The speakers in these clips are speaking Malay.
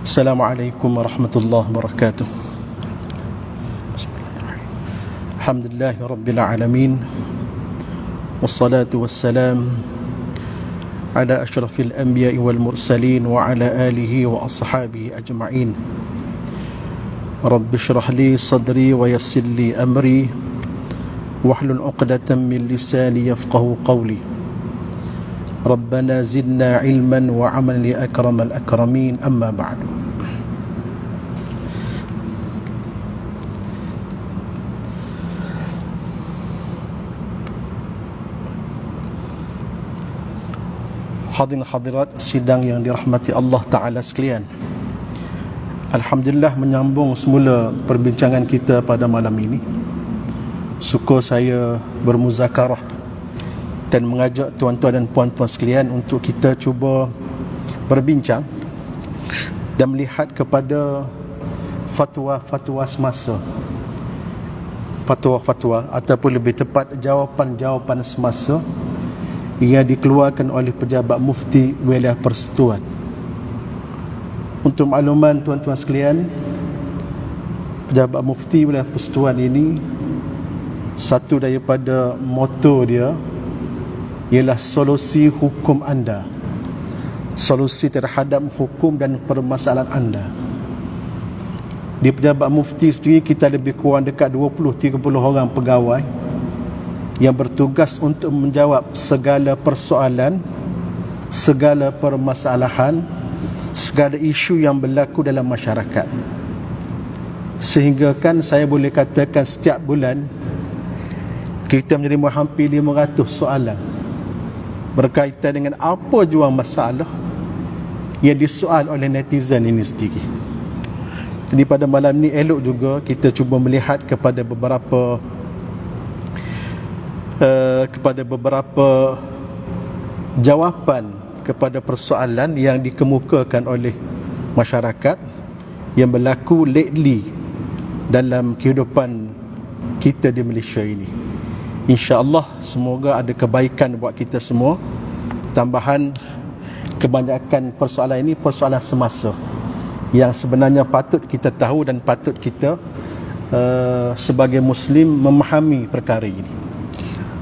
Assalamualaikum warahmatullahi wabarakatuh. Alhamdulillahi rabbil alamin. Wassalatu wassalam ala asyrafil anbiya'i wal mursalin wa ala alihi wa ashabihi ajma'in. Rabbi shrah li sadri wa yassir li amri wahlul 'uqdatam min lisani yafqahu qawli. Rabbana zidna ilman wa amalan ya akramal akramin, amma ba'du. Hadirin hadirat sidang yang dirahmati Allah Ta'ala sekalian, Alhamdulillah menyambung semula perbincangan kita pada malam ini. Syukur saya bermuzakarah dan mengajak tuan-tuan dan puan-puan sekalian untuk kita cuba berbincang dan melihat kepada fatwa-fatwa semasa, fatwa-fatwa ataupun lebih tepat jawapan-jawapan semasa yang dikeluarkan oleh pejabat mufti wilayah persekutuan. Untuk makluman tuan-tuan sekalian, pejabat mufti wilayah persekutuan ini, satu daripada moto dia ialah solusi hukum anda, solusi terhadap hukum dan permasalahan anda. Di pejabat mufti sendiri kita lebih kurang dekat 20-30 orang pegawai yang bertugas untuk menjawab segala persoalan, segala permasalahan, segala isu yang berlaku dalam masyarakat. Sehingga kan saya boleh katakan setiap bulan kita menerima hampir 500 soalan berkaitan dengan apa jua masalah yang disoal oleh netizen ini sendiri. Jadi pada malam ni elok juga kita cuba melihat kepada beberapa jawapan kepada persoalan yang dikemukakan oleh masyarakat yang berlaku lately dalam kehidupan kita di Malaysia ini. InsyaAllah semoga ada kebaikan buat kita semua. Tambahan, kebanyakan persoalan ini persoalan semasa yang sebenarnya patut kita tahu dan patut kita sebagai Muslim memahami perkara ini.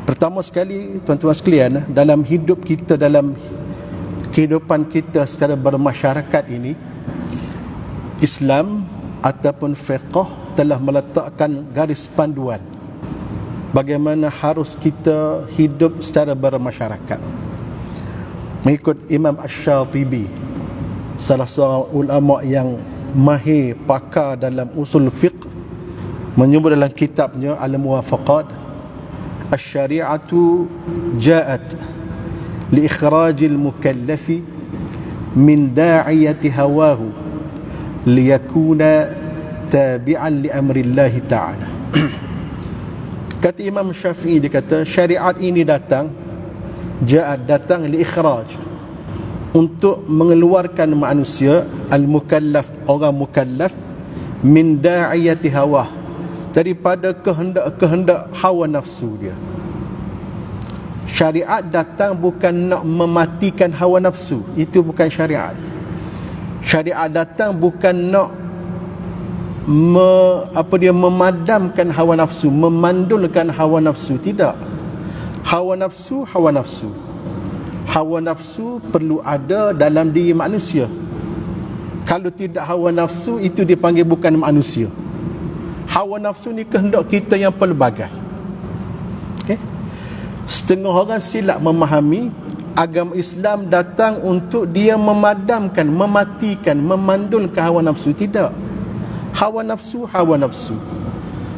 Pertama sekali tuan-tuan sekalian, dalam hidup kita, dalam kehidupan kita secara bermasyarakat ini, Islam ataupun fiqh telah meletakkan garis panduan bagaimana harus kita hidup secara bermasyarakat. Mengikut Imam Ash-Shatibi, salah seorang ulama yang mahir pakar dalam usul fiqh, menyebut dalam kitabnya Al-Muwafaqat, Asy-syari'atu ja'at li ikhrajil mukallafi min da'iyati hawahu liyakuna tabi'an li amrillahi ta'ala. Kata Imam Syafi'i, dia kata syariat ini datang datang li ikhraj, untuk mengeluarkan manusia, al-mukallaf, orang mukallaf, min da'iyati hawa, daripada kehendak hawa nafsu dia. Syariat datang bukan nak mematikan hawa nafsu, itu bukan syariat. Syariat datang bukan nak memadamkan hawa nafsu, memandulkan hawa nafsu. Tidak. Hawa nafsu hawa nafsu perlu ada dalam diri manusia. Kalau tidak hawa nafsu, itu dipanggil bukan manusia. Hawa nafsu ni kehendak kita yang pelbagai. Okay? Setengah orang silap memahami agama Islam datang untuk dia memadamkan, mematikan, memandulkan hawa nafsu. Tidak. Hawa nafsu.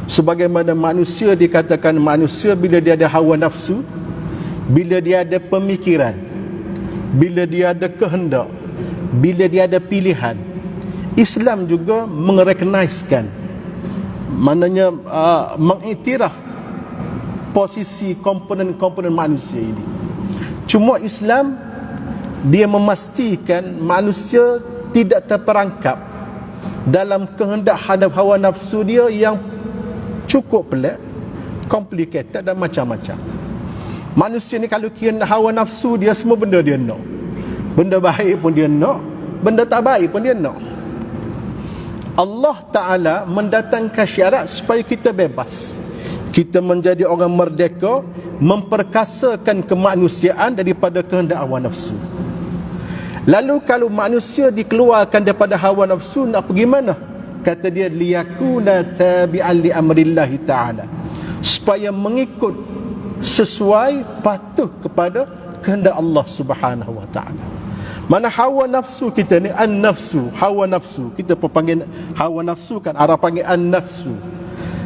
Sebagaimana manusia dikatakan manusia bila dia ada hawa nafsu, bila dia ada pemikiran, bila dia ada kehendak, bila dia ada pilihan. Islam juga mengrekogniskan, maknanya mengiktiraf posisi komponen-komponen manusia ini. Cuma Islam dia memastikan manusia tidak terperangkap dalam kehendak hadap hawa nafsu dia yang cukup pelik, complicated dan macam-macam. Manusia ni kalau kira hawa nafsu dia, semua benda dia nak. Benda baik pun dia nak, benda tak baik pun dia nak. Allah Ta'ala mendatangkan syarat supaya kita bebas. Kita menjadi orang merdeka, memperkasakan kemanusiaan daripada kehendak hawa nafsu. Lalu kalau manusia dikeluarkan daripada hawa nafsu, nak pergi mana? Kata dia, liyakuna tabi'an li amrillahi ta'ala, supaya mengikut sesuai, patuh kepada kehendak Allah Subhanahu wa ta'ala. Mana hawa nafsu kita ni, an-nafsu, hawa nafsu. Kita pun panggil hawa nafsu kan, Arab panggil an-nafsu.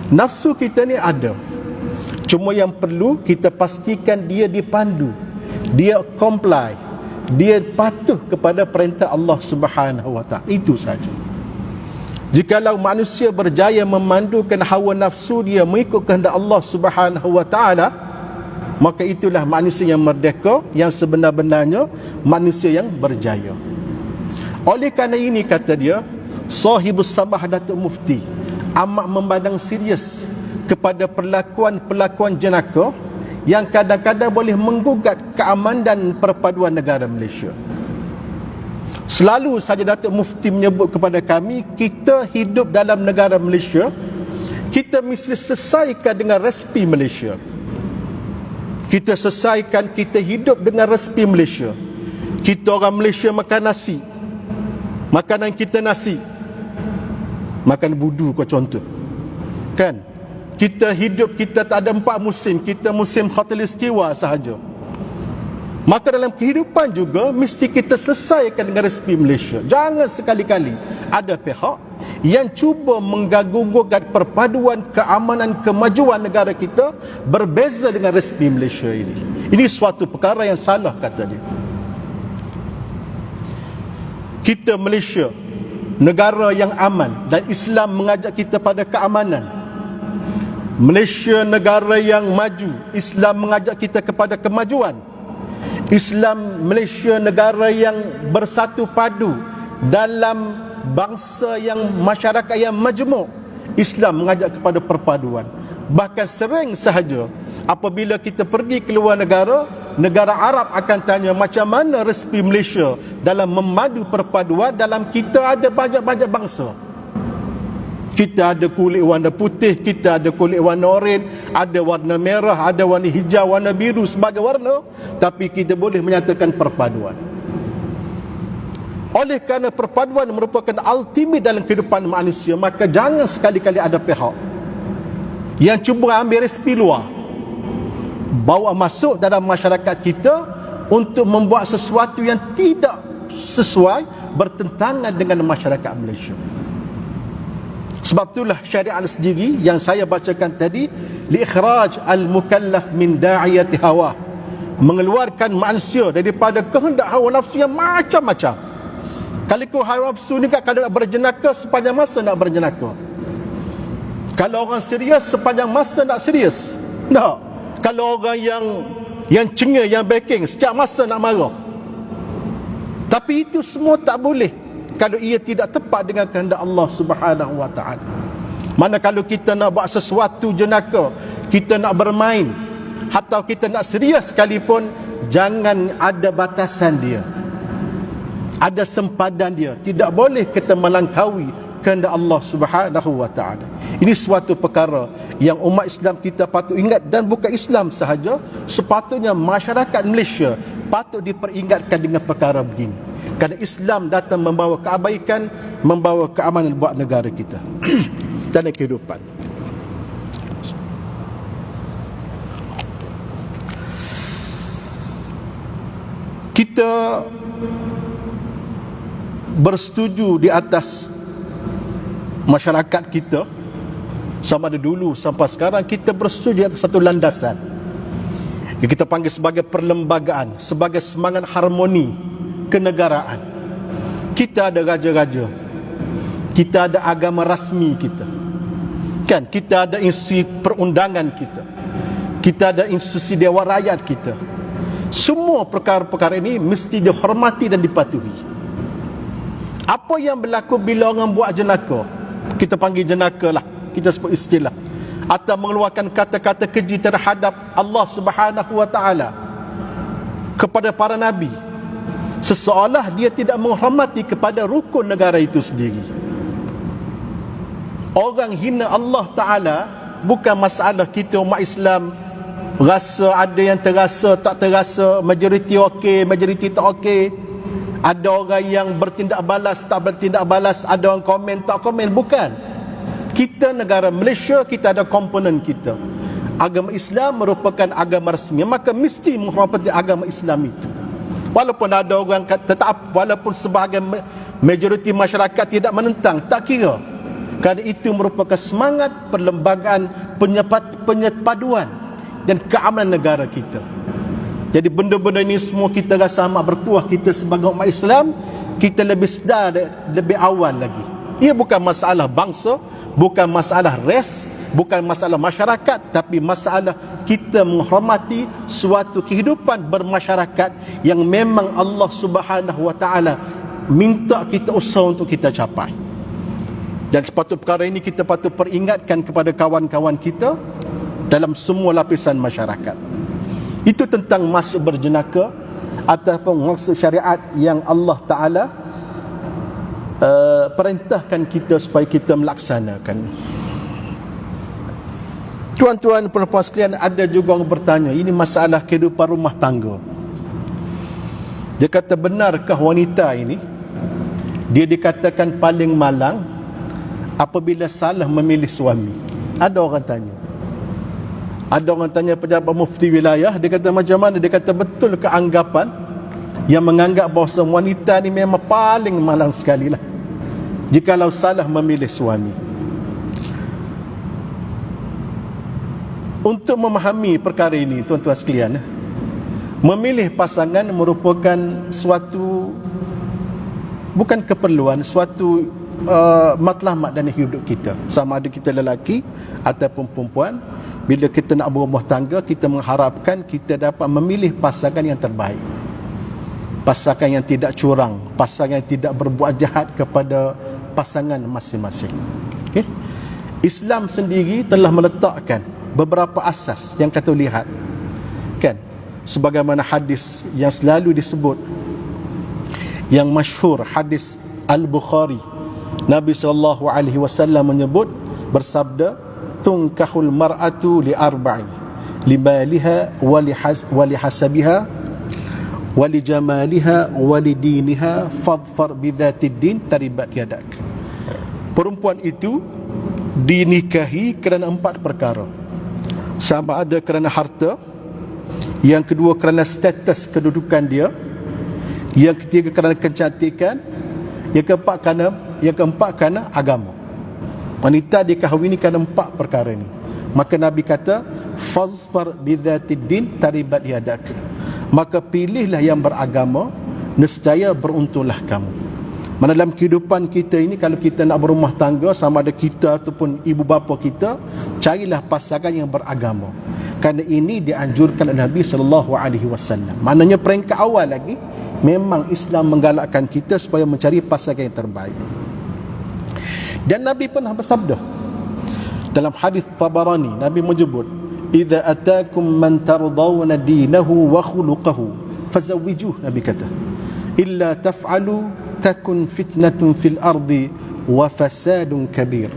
Nafsu kita ni ada. Cuma yang perlu kita pastikan dia dipandu, dia comply, dia patuh kepada perintah Allah Subhanahu wa ta'ala. Itu saja. Jikalau manusia berjaya memandukan hawa nafsu dia mengikut kehendak Allah Subhanahu wa ta'ala, maka itulah manusia yang merdeka, yang sebenar-benarnya manusia yang berjaya. Oleh kerana ini, kata dia, Sahibus Sabah Datuk Mufti amat memandang serius kepada perlakuan-perlakuan jenaka yang kadang-kadang boleh menggugat keamanan dan perpaduan negara Malaysia. Selalu saja Datuk Mufti menyebut kepada kami, kita hidup dalam negara Malaysia, kita mesti selesaikan dengan resipi Malaysia. Kita selesaikan, kita hidup dengan resipi Malaysia. Kita orang Malaysia makan nasi, makanan kita nasi, makan budu kau contoh, kan? Kita hidup, kita tak ada 4 musim, kita musim khatulistiwa sahaja. Maka dalam kehidupan juga mesti kita selesaikan dengan resipi Malaysia. Jangan sekali-kali ada pihak yang cuba mengganggu-gugat perpaduan, keamanan, kemajuan negara kita berbeza dengan resipi Malaysia ini. Ini suatu perkara yang salah, kata dia. Kita Malaysia, negara yang aman, dan Islam mengajak kita pada keamanan. Malaysia negara yang maju, Islam mengajak kita kepada kemajuan. Islam, Malaysia negara yang bersatu padu dalam bangsa yang, masyarakat yang majmuk. Islam mengajak kepada perpaduan. Bahkan sering sahaja apabila kita pergi ke luar negara, negara Arab akan tanya macam mana resipi Malaysia dalam memadu perpaduan dalam kita ada banyak-banyak bangsa. Kita ada kulit warna putih, kita ada kulit warna oranye, ada warna merah, ada warna hijau, warna biru sebagai warna, tapi kita boleh menyatakan perpaduan. Oleh kerana perpaduan merupakan ultimate dalam kehidupan manusia, maka jangan sekali-kali ada pihak yang cuba ambil resipi luar, bawa masuk dalam masyarakat kita untuk membuat sesuatu yang tidak sesuai, bertentangan dengan masyarakat Malaysia. Sebab itulah syariat sendiri yang saya bacakan tadi, liikhraj al-mukallaf min da'iyati hawa, mengeluarkan manusia daripada kehendak hawa nafsu yang macam-macam. Kalau ikut hawa nafsu ni kan, kalau nak berjenaka sepanjang masa nak berjenaka. Kalau orang serius sepanjang masa nak serius. Tak. Kalau orang yang cengeng, yang backing, setiap masa nak marah. Tapi itu semua tak boleh kalau ia tidak tepat dengan kehendak Allah Subhanahu wa ta'ala. Mana kalau kita nak buat sesuatu jenaka, kita nak bermain, atau kita nak serius sekalipun, jangan ada batasan dia, ada sempadan dia. Tidak boleh kita melangkaui kehendak Allah Subhanahu wa ta'ala. Ini suatu perkara yang umat Islam kita patut ingat, dan bukan Islam sahaja, sepatutnya masyarakat Malaysia patut diperingatkan dengan perkara begini. Kerana Islam datang membawa kebaikan, membawa keamanan buat negara kita dan kehidupan. Kita bersetuju di atas masyarakat kita, sama ada dulu sampai sekarang, kita bersetuju di atas satu landasan yang kita panggil sebagai perlembagaan, sebagai semangat harmoni kenegaraan. Kita ada raja-raja, kita ada agama rasmi kita, kan? Kita ada institusi perundangan kita ada institusi Dewan Rakyat kita. Semua perkara-perkara ini mesti dihormati dan dipatuhi. Apa yang berlaku bila orang buat jenaka, kita panggil jenaka lah, kita sebut istilah, atau mengeluarkan kata-kata keji terhadap Allah Subhanahu wa ta'ala kepada para nabi, seseolah dia tidak menghormati kepada rukun negara itu sendiri. Orang hina Allah Ta'ala bukan masalah kita umat Islam rasa ada yang terasa, tak terasa, majoriti okey, majoriti tak okey. Ada orang yang bertindak balas, tak bertindak balas, ada orang komen, tak komen. Bukan. Kita negara Malaysia, kita ada komponen kita. Agama Islam merupakan agama rasmi, maka mesti menghormati agama Islam itu. Walaupun ada orang tetap, walaupun sebahagian majoriti masyarakat tidak menentang, tak kira. Kerana itu merupakan semangat perlembagaan penyepaduan dan keamanan negara kita. Jadi benda-benda ini semua kita rasa amat bertuah. Kita sebagai umat Islam, kita lebih sedar lebih awal lagi. Ia bukan masalah bangsa, bukan masalah ras, bukan masalah masyarakat, tapi masalah kita menghormati suatu kehidupan bermasyarakat yang memang Allah Subhanahu Wa Taala minta kita usaha untuk kita capai. Dan sepatut perkara ini kita patut peringatkan kepada kawan-kawan kita dalam semua lapisan masyarakat. Itu tentang masuk berjenaka ataupun maksud syariat yang Allah Ta'ala perintahkan kita supaya kita melaksanakan. Tuan-tuan perempuan sekalian, ada juga orang bertanya, ini masalah kehidupan rumah tangga. Dia kata, benarkah wanita ini dia dikatakan paling malang apabila salah memilih suami? Ada orang tanya. Ada orang tanya pejabat mufti wilayah, dia kata macam mana? Dia kata, betul ke anggapan yang menganggap bahawa wanita ni memang paling malang sekali lah jikalau salah memilih suami? Untuk memahami perkara ini, tuan-tuan sekalian, memilih pasangan merupakan suatu, bukan keperluan, suatu matlamat dalam hidup kita. Sama ada kita lelaki ataupun perempuan, bila kita nak berumah tangga, kita mengharapkan kita dapat memilih pasangan yang terbaik, pasangan yang tidak curang, pasangan yang tidak berbuat jahat kepada pasangan masing-masing. Okay? Islam sendiri telah meletakkan beberapa asas yang kita lihat, kan, sebagaimana hadis yang selalu disebut, yang masyhur, hadis Al-Bukhari. Nabi SAW menyebut, bersabda, tunkahul mar'atu li arba'i, limaliha wali hasabiha wali jamaliha wali diniha fadfar bidzatid din taribat yadak. Perempuan itu dinikahi kerana 4 perkara. Sama ada kerana harta, yang kedua kerana status kedudukan dia, yang ketiga kerana kecantikan, yang keempat kerana agama. Wanita dikahwini kerana 4 perkara ini. Maka Nabi kata, fazfar bidzatid din taribat yadak. Maka pilihlah yang beragama, nescaya beruntunglah kamu. Mana dalam kehidupan kita ini, kalau kita nak berumah tangga, sama ada kita ataupun ibu bapa kita, carilah pasangan yang beragama. Kerana ini dianjurkan oleh Nabi SAW. Maknanya peringkat awal lagi, memang Islam menggalakkan kita supaya mencari pasangan yang terbaik. Dan Nabi pernah bersabda dalam hadis Tabarani, Nabi menyebut, idza atakum man tardawna dinahu wa khuluquhu fazawwijuh. Nabi kata, illa taf'alu takun fitnatun fil ardi wa fasadun kabir.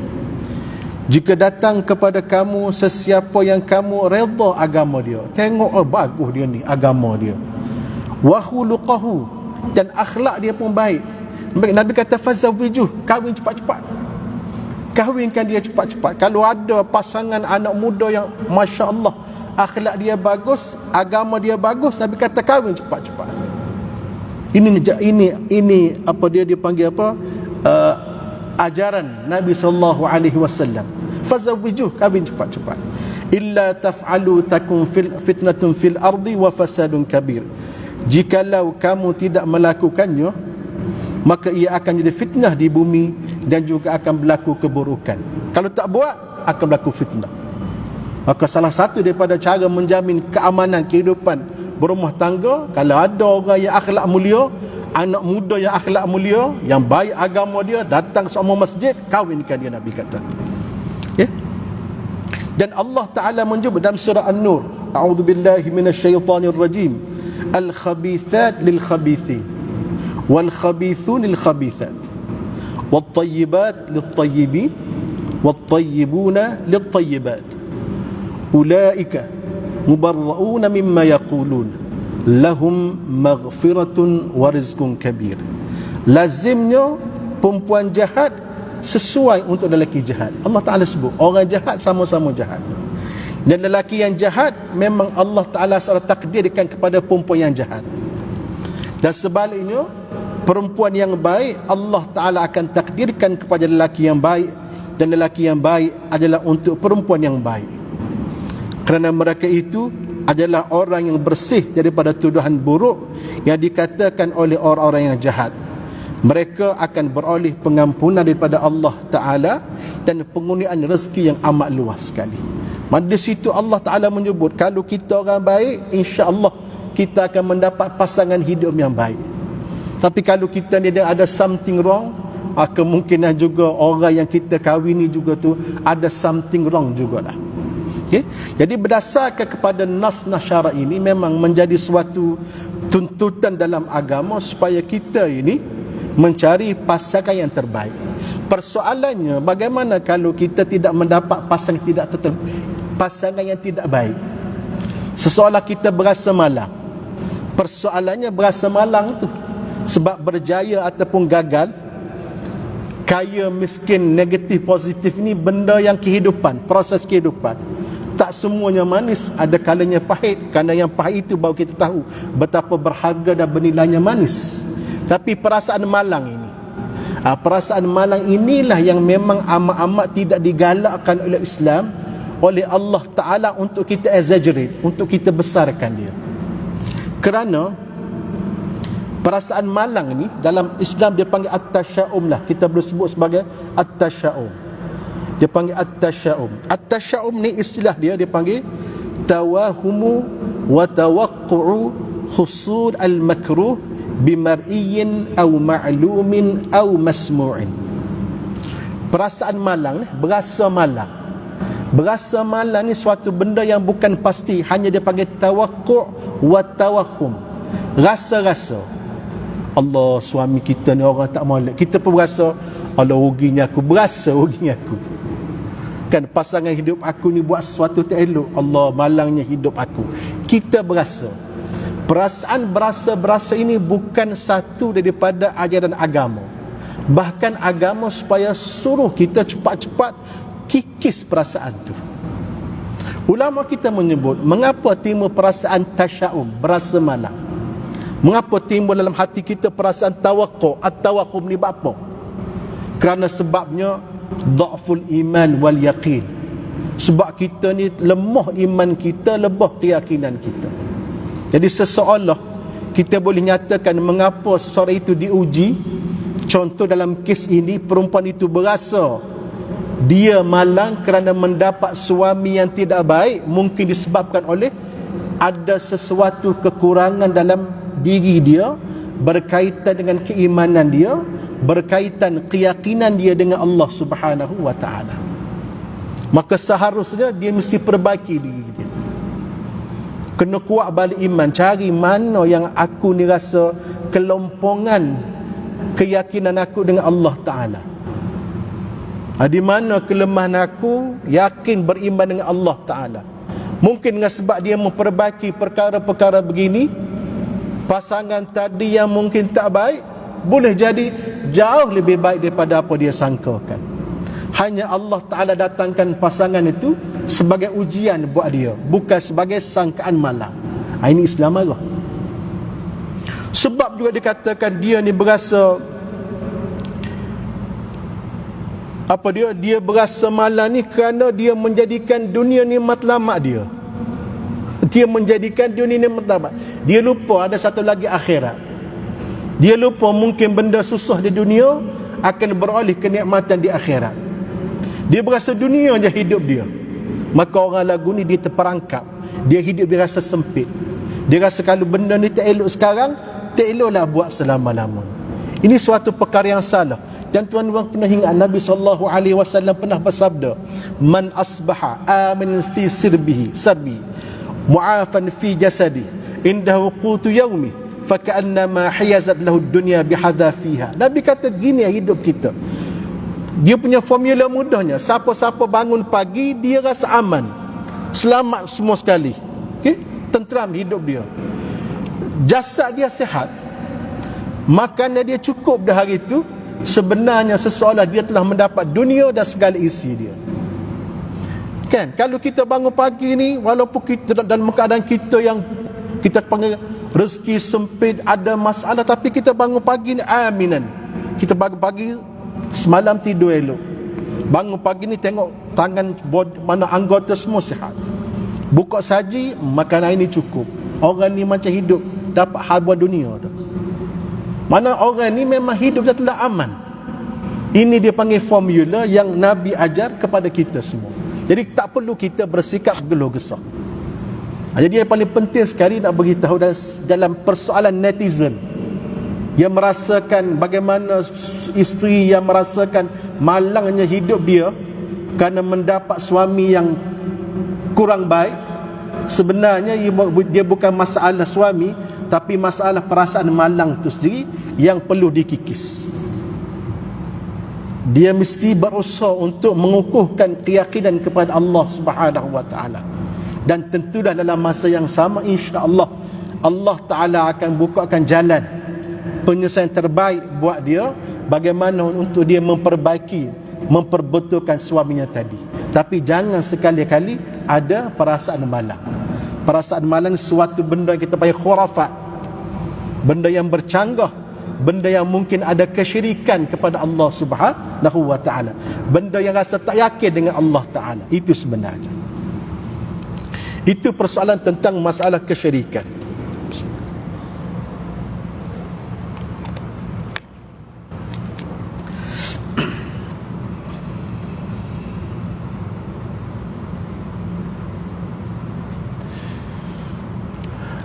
Jika datang kepada kamu sesiapa yang kamu redha agama dia, tengok bagus dia ni agama dia, wa khuluquhu, dan akhlak dia pun baik, Nabi kata fazawwijuh, kahwin cepat-cepat, kahwinkan dia cepat-cepat. Kalau ada pasangan anak muda yang Masya Allah akhlak dia bagus, agama dia bagus, Nabi kata kahwin cepat-cepat. Ini apa dia dipanggil apa? Ajaran Nabi SAW. Fazawwijuh, kahwin cepat-cepat. Illa taf'alu takun fitnatun fil ardi wa fasadun kabir. Jikalau kamu tidak melakukannya, maka ia akan jadi fitnah di bumi dan juga akan berlaku keburukan. Kalau tak buat, akan berlaku fitnah. Maka salah satu daripada cara menjamin keamanan kehidupan berumah tangga, kalau ada orang yang akhlak mulia, anak muda yang akhlak mulia, yang baik agama dia, datang semua masjid, kahwinkan dia, Nabi kata. Okay? Dan Allah Ta'ala menyebut dalam surah An-Nur, a'udzubillahi minasyaitanir rajim, al-khabithat lil-khabithin wal-khabithun lil-khabithat wat-tayyibat lit-tayyibin wat-tayyibuna lit-tayyibat ulaika mubarra'una mimma yaqulun lahum maghfiratun wa rizqun kabir. Lazimnya perempuan jahat sesuai untuk lelaki jahat. Allah Ta'ala sebut orang jahat sama-sama jahat, dan lelaki yang jahat memang Allah Ta'ala sudah takdirkan kepada perempuan yang jahat, dan sebaliknya perempuan yang baik Allah Ta'ala akan takdirkan kepada lelaki yang baik, dan lelaki yang baik adalah untuk perempuan yang baik, kerana mereka itu adalah orang yang bersih daripada tuduhan buruk yang dikatakan oleh orang-orang yang jahat. Mereka akan beroleh pengampunan daripada Allah Ta'ala dan penggunaan rezeki yang amat luas sekali. Maka di situ Allah Ta'ala menyebut kalau kita orang baik, insya-Allah kita akan mendapat pasangan hidup yang baik. Tapi kalau kita ni ada something wrong, kemungkinan juga orang yang kita kahwini juga tu ada something wrong jugalah. Okay? Jadi berdasarkan kepada nas-nas syarak ini memang menjadi suatu tuntutan dalam agama supaya kita ini mencari pasangan yang terbaik. Persoalannya bagaimana kalau kita tidak mendapat pasangan yang tidak baik? Seseolah kita berasa malang. Persoalannya berasa malang tu sebab berjaya ataupun gagal, kaya, miskin, negatif, positif ni benda yang kehidupan, proses kehidupan. Tak semuanya manis, ada kalanya pahit. Kerana yang pahit itu baru kita tahu betapa berharga dan bernilainya manis. Tapi perasaan malang ini, perasaan malang inilah yang memang amat-amat tidak digalakkan oleh Islam, oleh Allah Ta'ala untuk kita exaggerate, untuk kita besarkan dia. Kerana perasaan malang ini dalam Islam dia panggil at-tasya'um lah. Kita boleh sebut sebagai at-tasya'um. Dia panggil at-tasya'um. At-tasya'um ni istilah dia panggil tawahumu wa tawaqqu'u husul al-makruh bimar'iyin aw ma'lumin aw masmu'in. Perasaan malang ni, berasa malang. Berasa malang ni suatu benda yang bukan pasti, hanya dia panggil tawaqqu' wa tawahum. Rasa-rasa Allah, suami kita ni orang tak molek. Kita pun berasa Allah ruginya aku, berasa ruginya aku. Kan pasangan hidup aku ni buat sesuatu tak elok, Allah malangnya hidup aku. Kita berasa. Perasaan berasa ini bukan satu daripada ajaran agama. Bahkan agama supaya suruh kita cepat-cepat kikis perasaan tu. Ulama kita menyebut mengapa timbul perasaan tasya'um, berasa malang. Mengapa timbul dalam hati kita perasaan tawaqqu'u, at-tawahum ni apa? Kerana sebabnya dha'ful iman wal yaqin. Sebab kita ni lemah iman kita, lemah keyakinan kita. Jadi seseolah kita boleh nyatakan mengapa seseorang itu diuji. Contoh dalam kes ini, perempuan itu berasa dia malang kerana mendapat suami yang tidak baik, mungkin disebabkan oleh ada sesuatu kekurangan dalam diri dia, berkaitan dengan keimanan dia, berkaitan keyakinan dia dengan Allah Subhanahu wa Ta'ala. Maka seharusnya dia mesti perbaiki diri dia. Kena kuat balik iman, cari mana yang aku ni rasa kelompongan keyakinan aku dengan Allah Ta'ala. Di mana kelemahan aku, yakin beriman dengan Allah Ta'ala. Mungkin dengan sebab dia memperbaiki perkara-perkara begini, pasangan tadi yang mungkin tak baik boleh jadi jauh lebih baik daripada apa dia sangkakan. Hanya Allah Ta'ala datangkan pasangan itu sebagai ujian buat dia, bukan sebagai sangkaan malang. Ini Islam marah. Sebab juga dikatakan dia ni berasa dia berasa malang ni kerana dia menjadikan dunia ni matlamat dia. Dia menjadikan dunia ni matlamat. Dia lupa ada satu lagi akhirat. Dia lupa mungkin benda susah di dunia akan beroleh kenikmatan di akhirat. Dia berasa dunia je hidup dia. Maka orang lagu ni dia terperangkap. Dia hidup dia rasa sempit. Dia rasa kalau benda ni tak elok sekarang, tak eloklah buat selama-lama. Ini suatu perkara yang salah. Dan tuan-tuan pernah ingat Nabi SAW pernah bersabda, man asbaha amin fi sirbihi mu'afan fi jasadi indahu qutu yaumi faka'annama hiyazat lahu dunya bihadha fiha. Nabi kata gini hidup kita. Dia punya formula mudahnya, siapa-siapa bangun pagi dia rasa aman, selamat semua sekali. Okey, tenteram hidup dia. Jasad dia sihat, makanan dia cukup dah hari itu. Sebenarnya seseolah dia telah mendapat dunia dan segala isi dia. Kan, kalau kita bangun pagi ni, walaupun kita dalam keadaan kita yang kita panggil rezeki sempit, ada masalah, tapi kita bangun pagi ni aminan. Kita bangun pagi, semalam tidur elok, bangun pagi ni tengok tangan mana anggota semua sihat, buka saji, makanan ini cukup. Orang ni macam hidup dapat habuan dunia dah. Mana orang ni memang hidup dia telah aman. Ini dia panggil formula yang Nabi ajar kepada kita semua. Jadi tak perlu kita bersikap geluh gesah. Jadi yang paling penting sekali nak beritahu dalam persoalan netizen yang merasakan bagaimana isteri yang merasakan malangnya hidup dia kerana mendapat suami yang kurang baik. Sebenarnya dia bukan masalah suami, tapi masalah perasaan malang itu sendiri yang perlu dikikis. Dia mesti berusaha untuk mengukuhkan keyakinan kepada Allah Subhanahu wa taala. Dan tentulah dalam masa yang sama, insya-Allah Allah Taala akan bukakan jalan penyelesaian terbaik buat dia, bagaimana untuk dia memperbetulkan suaminya tadi. Tapi jangan sekali-kali ada perasaan malang. Perasaan malang suatu benda yang kita panggil khurafat, benda yang bercanggah, benda yang mungkin ada kesyirikan kepada Allah Subhanahu wa taala, benda yang rasa tak yakin dengan Allah Taala. Itu sebenarnya, itu persoalan tentang masalah kesyirikan.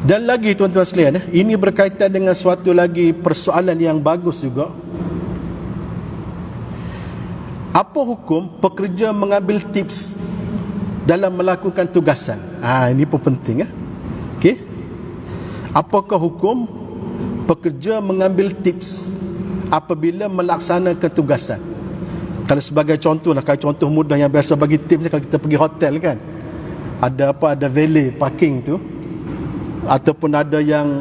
Dan lagi tuan-tuan sekalian, ini berkaitan dengan suatu lagi persoalan yang bagus juga. Apa hukum pekerja mengambil tips dalam melakukan tugasan? Ini pun penting. Okey. Apakah hukum pekerja mengambil tips apabila melaksanakan tugasan? Kalau sebagai contoh lah, kalau contoh mudah yang biasa bagi tips, kalau kita pergi hotel kan, ada valet parking tu, ataupun ada yang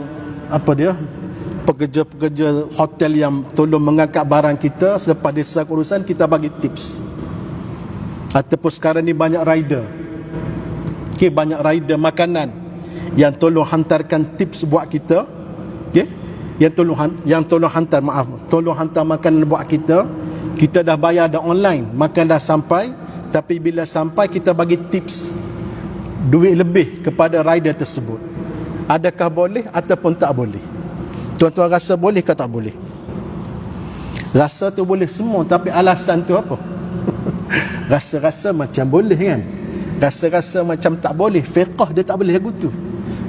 pekerja-pekerja hotel yang tolong mengangkat barang kita selepas dia selesai urusan, kita bagi tips. Ataupun sekarang ni banyak rider, banyak rider makanan yang tolong hantarkan tips buat kita, yang tolong hantar makanan buat kita. Kita dah bayar dah online, makan dah sampai, tapi bila sampai kita bagi tips duit lebih kepada rider tersebut. Adakah boleh ataupun tak boleh? Tuan-tuan rasa boleh ke tak boleh? Rasa tu boleh semua, tapi alasan tu apa? Rasa-rasa macam boleh kan? Rasa-rasa macam tak boleh. Fiqh dia tak boleh lagu tu.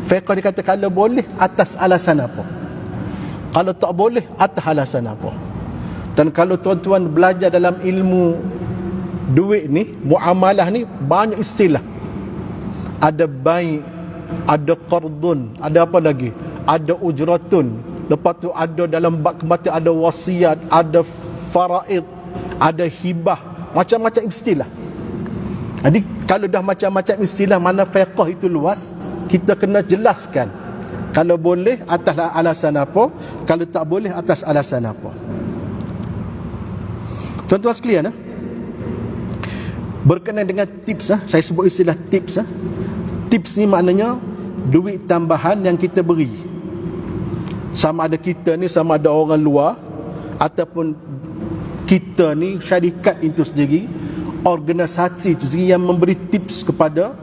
Fiqh dia kata kalau boleh atas alasan apa, kalau tak boleh atas alasan apa. Dan kalau tuan-tuan belajar dalam ilmu duit ni, muamalah ni, banyak istilah. Ada baik, ada qardun, ada apa lagi? Ada ujratun. Lepas tu ada dalam bab kematian ada wasiat, ada faraid, ada hibah, macam-macam istilah. Jadi kalau dah macam-macam istilah, mana fiqh itu luas, kita kena jelaskan. Kalau boleh atas alasan apa, kalau tak boleh atas alasan apa. Tuan-tuan sekalian, berkenaan dengan tips, saya sebut istilah tips. Tips ni maknanya duit tambahan yang kita beri. Sama ada kita ni, sama ada orang luar, ataupun kita ni, syarikat itu sendiri, organisasi itu sendiri yang memberi tips kepada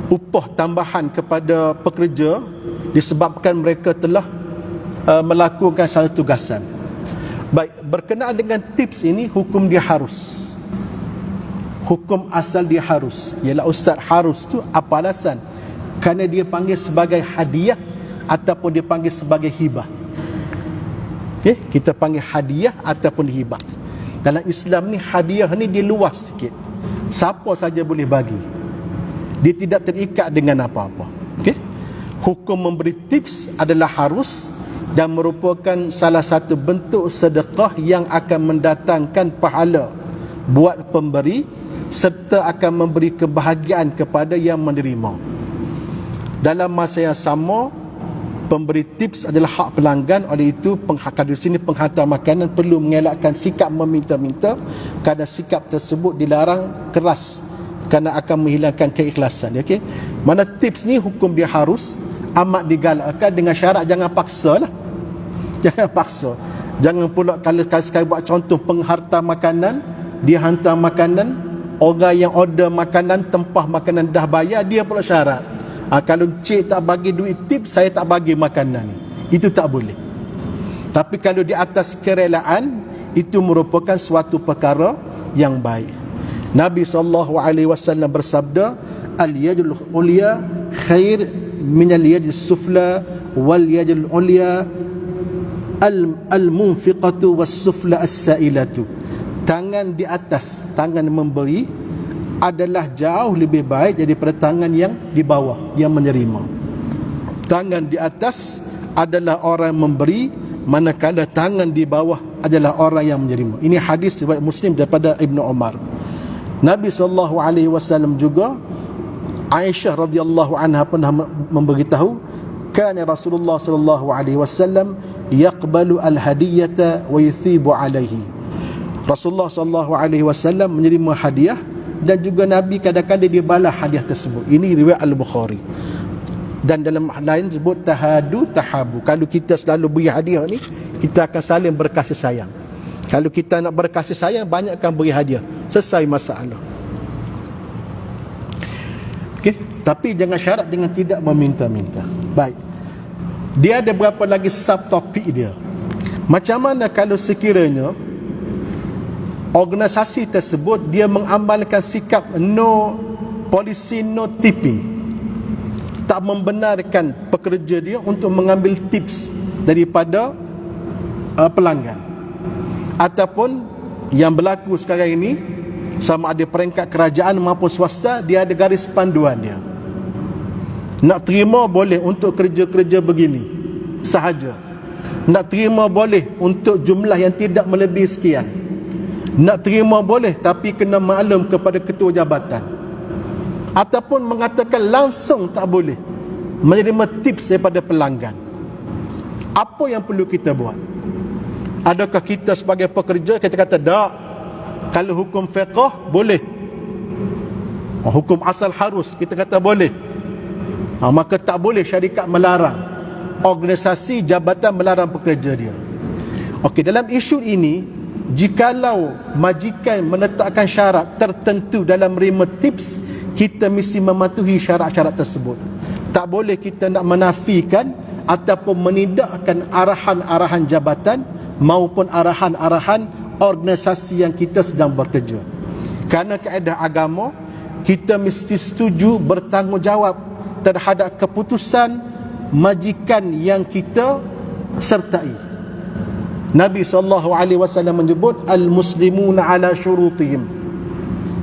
upah tambahan kepada pekerja disebabkan mereka telah melakukan satu tugasan. Baik, berkenaan dengan tips ini, hukum dia harus. Hukum asal dia harus, ialah ustaz harus tu apa alasan? Kerana dia panggil sebagai hadiah ataupun dia panggil sebagai hibah. Kita panggil hadiah ataupun hibah. Dalam Islam ni hadiah ni dia luas sikit, siapa saja boleh bagi, dia tidak terikat dengan apa-apa. Hukum memberi tips adalah harus dan merupakan salah satu bentuk sedekah yang akan mendatangkan pahala buat pemberi, serta akan memberi kebahagiaan kepada yang menerima. Dalam masa yang sama, pemberi tips adalah hak pelanggan. Oleh itu, kalau di sini penghantar makanan perlu mengelakkan sikap meminta-minta, kerana sikap tersebut dilarang keras kerana akan menghilangkan keikhlasan. Okey, mana tips ni hukum dia harus amat digalakkan, dengan syarat jangan paksa lah. Jangan paksa. Jangan pula kalau sekali buat contoh penghantar makanan, dia hantar makanan, orang yang order makanan, tempah makanan dah bayar, dia pula syarat, kalau cik tak bagi duit tip, saya tak bagi makanan ni. Itu tak boleh. Tapi kalau di atas kerelaan, itu merupakan suatu perkara yang baik. Nabi SAW bersabda, al-yadul ulya khair min al-yadis sufla, wal yadul ulya al-munfiqatu was sufla as-sailatu. Tangan di atas, tangan memberi, adalah jauh lebih baik daripada tangan yang di bawah, yang menerima. Tangan di atas adalah orang memberi, manakala tangan di bawah adalah orang yang menerima. Ini hadis riwayat Muslim daripada Ibnu Umar. Nabi SAW juga, Aisyah radhiyallahu anha pernah memberitahu, kana Rasulullah SAW yaqbalu al-hadiyata wa yuthibu alaihi. Rasulullah SAW menerima hadiah, dan juga Nabi kadang-kadang dia balas hadiah tersebut. Ini riwayat Al-Bukhari. Dan dalam lain sebut tahadu tahabu. Kalau kita selalu beri hadiah ni, kita akan saling berkasih sayang. Kalau kita nak berkasih sayang, banyakkan beri hadiah, selesai masalah. Okey, tapi jangan syarat dengan tidak meminta-minta. Baik. Dia ada berapa lagi subtopik dia. Macam mana kalau sekiranya organisasi tersebut dia mengamalkan sikap no policy, no tipping, tak membenarkan pekerja dia untuk mengambil tips daripada pelanggan, ataupun yang berlaku sekarang ini, sama ada peringkat kerajaan maupun swasta, dia ada garis panduan dia. Nak terima boleh untuk kerja-kerja begini sahaja, nak terima boleh untuk jumlah yang tidak melebihi sekian, nak terima boleh tapi kena maklum kepada ketua jabatan, ataupun mengatakan langsung tak boleh menerima tips daripada pelanggan. Apa yang perlu kita buat? Adakah kita sebagai pekerja kita kata tak, kalau hukum fiqh boleh, hukum asal harus, kita kata boleh, maka tak boleh syarikat melarang, organisasi jabatan melarang pekerja dia. Okey, dalam isu ini, jikalau majikan menetapkan syarat tertentu dalam menerima tips, kita mesti mematuhi syarat-syarat tersebut. Tak boleh kita nak menafikan ataupun menidakkan arahan-arahan jabatan maupun arahan-arahan organisasi yang kita sedang bekerja. Kerana kaedah agama, kita mesti setuju bertanggungjawab terhadap keputusan majikan yang kita sertai. Nabi SAW menyebut al-muslimuna ala syurutihim.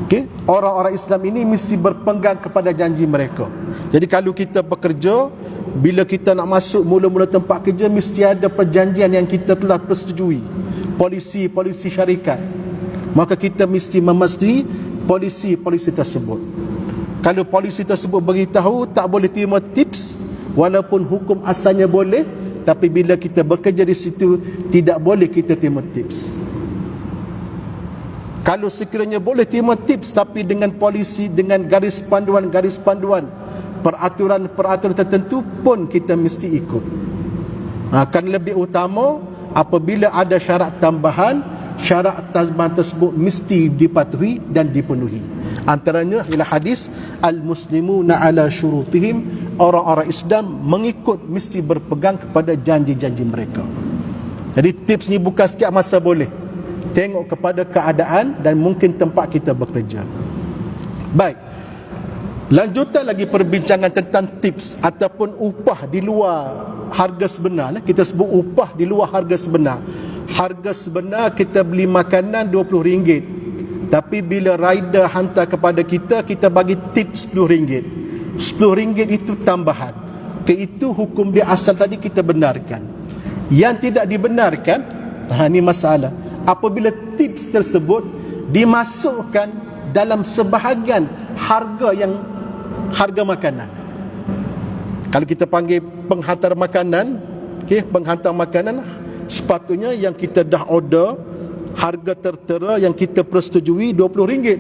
Okay? Orang-orang Islam ini mesti berpegang kepada janji mereka. Jadi kalau kita bekerja, bila kita nak masuk mula-mula tempat kerja, mesti ada perjanjian yang kita telah persetujui, polisi syarikat. Maka kita mesti mematuhi polisi tersebut. Kalau polisi tersebut beritahu tak boleh terima tips, walaupun hukum asalnya boleh, tapi bila kita bekerja di situ, tidak boleh kita terima tips. Kalau sekiranya boleh terima tips, tapi dengan polisi, dengan garis panduan, peraturan tertentu pun kita mesti ikut. Akan lebih utama apabila ada syarat tambahan, syarat tambahan tersebut mesti dipatuhi dan dipenuhi. Antaranya ialah hadis al-muslimuna ala syurutihim, orang-orang Islam mengikut, mesti berpegang kepada janji-janji mereka. Jadi tips ni bukan setiap masa boleh, tengok kepada keadaan dan mungkin tempat kita bekerja. Baik, lanjutan lagi perbincangan tentang tips ataupun upah di luar harga sebenar. Kita sebut upah di luar harga sebenar. Harga sebenar kita beli makanan RM20, tapi bila rider hantar kepada kita, kita bagi tips RM10. RM10 itu tambahan. Itu hukum dia asal tadi kita benarkan. Yang tidak dibenarkan, ini masalah, apabila tips tersebut dimasukkan dalam sebahagian harga makanan. Kalau kita panggil penghantar makanan, penghantar makanan, sepatutnya yang kita dah order, harga tertera yang kita persetujui RM20.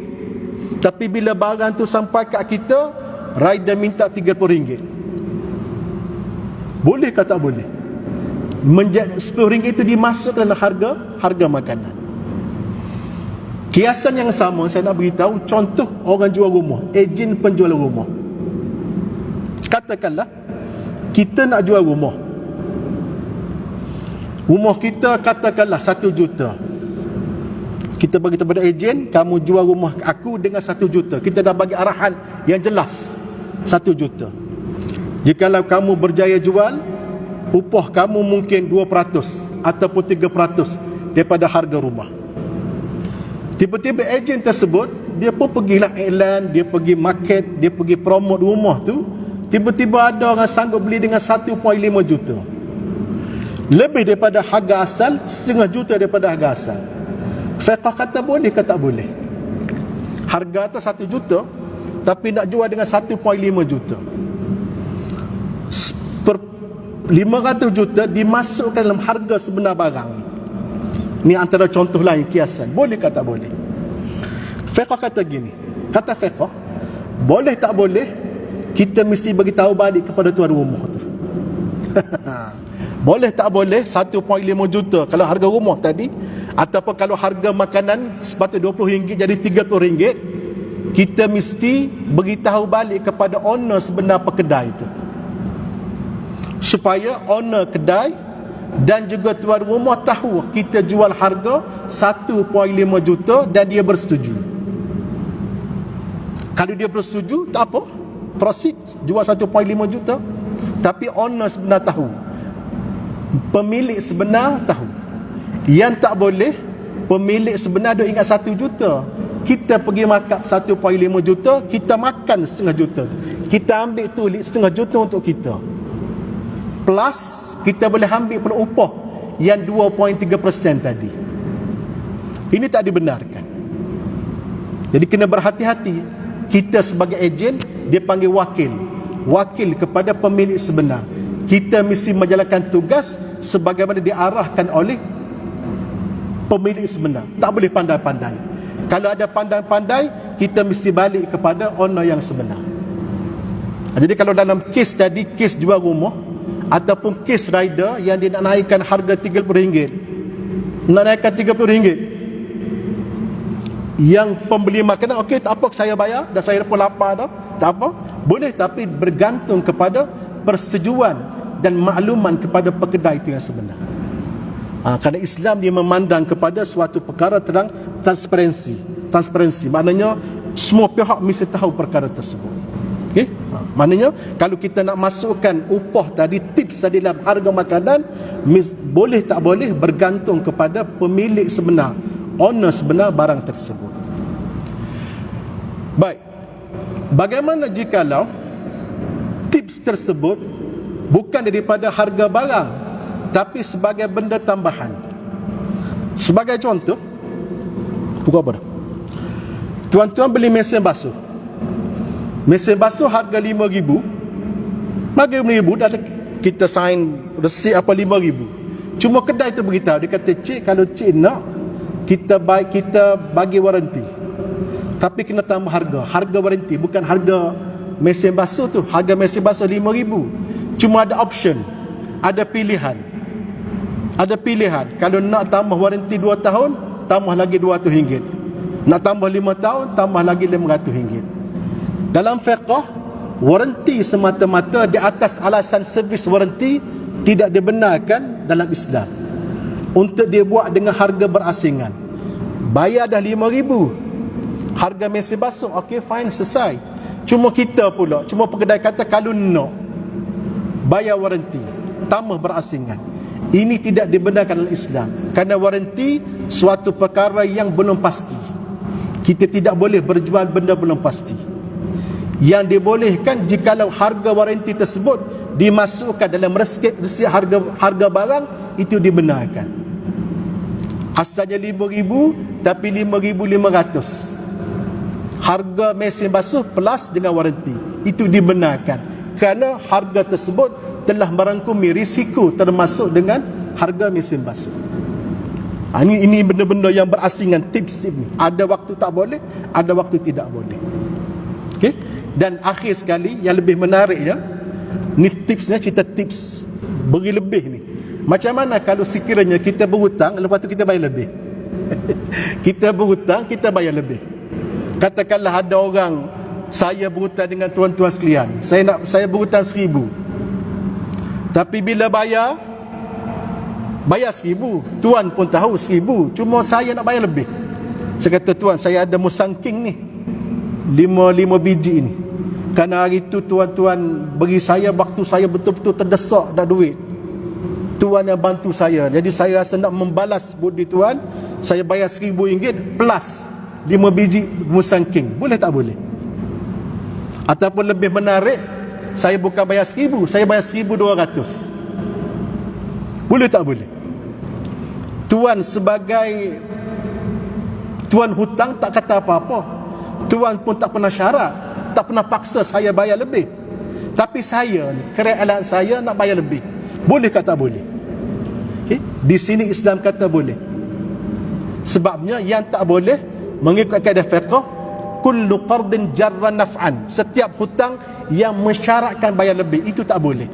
Tapi bila barang tu sampai kat kita, rider minta RM30. Boleh ke tak boleh? Menjadi RM10 itu dimasukkan dalam harga makanan. Kiasan yang sama saya nak beritahu, contoh orang jual rumah, ejen penjual rumah. Katakanlah kita nak jual rumah. Rumah kita katakanlah 1 juta. Kita bagi kepada ejen, kamu jual rumah aku dengan 1 juta. Kita dah bagi arahan yang jelas, 1 juta. Jikalau kamu berjaya jual, upah kamu mungkin 2% ataupun 3% daripada harga rumah. Tiba-tiba ejen tersebut, dia pun pergilah iklan, dia pergi market, dia pergi promote rumah tu. Tiba-tiba ada orang sanggup beli dengan 1.5 juta. Lebih daripada harga asal, setengah juta daripada harga asal. Fiqh kata boleh ke tak boleh? Harga atas 1 juta, tapi nak jual dengan 1.5 juta. 500 juta dimasukkan dalam harga sebenar barang. Ni antara contoh lain kiasan. Boleh ke tak boleh? Fiqh kata gini. Kata fiqh, boleh tak boleh, kita mesti bagi tahu balik kepada tuan rumah tu. Boleh tak boleh 1.5 juta kalau harga rumah tadi, ataupun kalau harga makanan sepatutnya RM20 jadi RM30, kita mesti beritahu balik kepada owner sebenar kedai itu, supaya owner kedai dan juga tuan rumah tahu kita jual harga 1.5 juta dan dia bersetuju. Kalau dia bersetuju, tak apa, proceed, jual 1.5 juta. Tapi owner sebenar tahu, pemilik sebenar tahu. Yang tak boleh, pemilik sebenar dia ingat 1 juta, kita pergi markup 1.5 juta, kita makan setengah juta, kita ambil tu setengah juta untuk kita, plus kita boleh ambil pula upah yang 2.3% tadi. Ini tak dibenarkan. Jadi kena berhati-hati. Kita sebagai ejen, dia panggil wakil kepada pemilik sebenar. Kita mesti menjalankan tugas sebagaimana diarahkan oleh pemilik sebenar. Tak boleh pandai-pandai. Kalau ada pandai-pandai, kita mesti balik kepada owner yang sebenar. Jadi kalau dalam kes tadi, kes jual rumah ataupun kes rider yang dia nak naikkan harga RM30, nak naikkan RM30, yang pembeli makanan, okey, tak apa, saya bayar, dah saya pun lapar dah, tak apa, boleh, tapi bergantung kepada persetujuan dan makluman kepada pekedai itu yang sebenar. Kerana Islam dia memandang kepada suatu perkara terang transparansi, maknanya semua pihak mesti tahu perkara tersebut. Okay? Maknanya kalau kita nak masukkan upah tadi, tips tadi dalam harga makanan, boleh tak boleh bergantung kepada pemilik sebenar, owner sebenar barang tersebut. Baik, bagaimana jikalau tips tersebut bukan daripada harga barang, tapi sebagai benda tambahan? Sebagai contoh, pukul apa dah? Tuan-tuan beli mesin basuh. Mesin basuh harga RM5,000. Harga RM5,000 dah kita sign resit apa RM5,000. Cuma kedai tu beritahu, dia kata, cik, kalau cik nak, kita bagi waranti, tapi kena tambah harga waranti, bukan harga mesin basuh tu. Harga mesin basuh RM5,000. Cuma ada option, ada pilihan. Kalau nak tambah waranti 2 tahun, tambah lagi RM200. Nak tambah 5 tahun, tambah lagi RM500. Dalam fiqh, waranti semata-mata di atas alasan servis waranti tidak dibenarkan dalam Islam. Untuk dia buat dengan harga berasingan. Bayar dah RM5,000, harga mesin basuh, okey, fine, selesai. Cuma pekedai kata, kalau nak bayar waranti, tambah berasingan. Ini tidak dibenarkan dalam Islam. Kerana waranti suatu perkara yang belum pasti. Kita tidak boleh berjual benda belum pasti. Yang dibolehkan jikalau harga waranti tersebut dimasukkan dalam resit harga barang, itu dibenarkan. Asalnya 5,000 tapi 5,500. Harga mesin basuh plus dengan waranti. Itu dibenarkan kerana harga tersebut telah merangkumi risiko termasuk dengan harga mesin basuh. Ini benda-benda yang berasingan, tips ini. Ada waktu tak boleh, ada waktu tidak boleh. Okey. Dan akhir sekali yang lebih menarik ya, ni tipsnya, cerita tips beri lebih ni. Macam mana kalau sekiranya kita berhutang lepas tu kita bayar lebih? Kita berhutang, kita bayar lebih. Katakanlah ada orang, saya berhutang dengan tuan-tuan sekalian, saya berhutang 1,000, tapi bila bayar 1,000, tuan pun tahu 1,000, cuma saya nak bayar lebih. Saya kata, tuan, saya ada musangking ni 5 biji ni, kerana hari tu tuan-tuan bagi saya waktu saya betul-betul terdesak dah duit. Tuan yang bantu saya, jadi saya rasa nak membalas budi tuan, saya bayar RM1,000 plus 5 biji musangking. Boleh tak boleh? Ataupun lebih menarik, saya bukan bayar 1,000, saya bayar 1,200. Boleh tak boleh? Tuan sebagai tuan hutang tak kata apa-apa. Tuan pun tak pernah syarat, tak pernah paksa saya bayar lebih. Tapi saya ni, kerelaan saya nak bayar lebih. Boleh ke tak boleh? Okay? Di sini Islam kata boleh. Sebabnya yang tak boleh mengikut kaedah fiqh, kullu qardin jarra naf'an, setiap hutang yang mensyaratkan bayar lebih, itu tak boleh.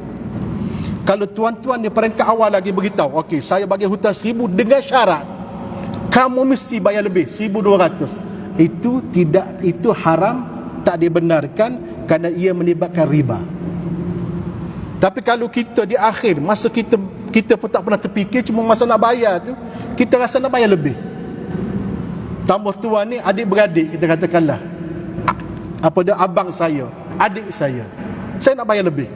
Kalau tuan-tuan di peringkat awal lagi beritahu, okey, saya bagi hutang 1,000 dengan syarat kamu mesti bayar lebih 1,200, itu tidak, itu haram, tak dibenarkan kerana ia melibatkan riba. Tapi kalau kita di akhir masa kita pun tak pernah terfikir, cuma masa nak bayar tu kita rasa nak bayar lebih. Tambah tuan ni adik-beradik, kita katakanlah apa dia, abang saya, adik saya nak bayar lebih,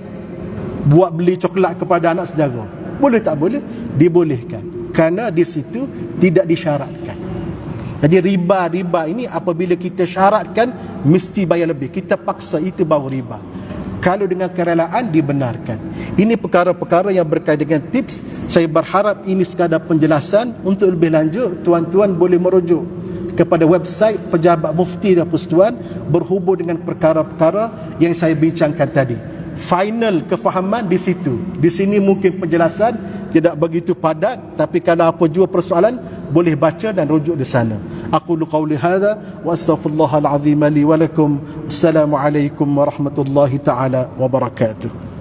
buat beli coklat kepada anak saudara. Boleh tak boleh? Dibolehkan, kerana di situ tidak disyaratkan. Jadi riba ini apabila kita syaratkan mesti bayar lebih, kita paksa, itu baru riba. Kalau dengan kerelaan dibenarkan. Ini perkara-perkara yang berkaitan dengan tips. Saya berharap ini sekadar penjelasan. Untuk lebih lanjut, tuan-tuan boleh merujuk kepada website Pejabat Mufti dan Persekutuan berhubung dengan perkara-perkara yang saya bincangkan tadi. Final kefahaman di situ. Di sini mungkin penjelasan tidak begitu padat, tapi kalau apa jua persoalan boleh baca dan rujuk di sana. Aqulu qawli hadha wa astaghfirullahal azim li wa lakum. Assalamualaikum warahmatullahi taala wabarakatuh.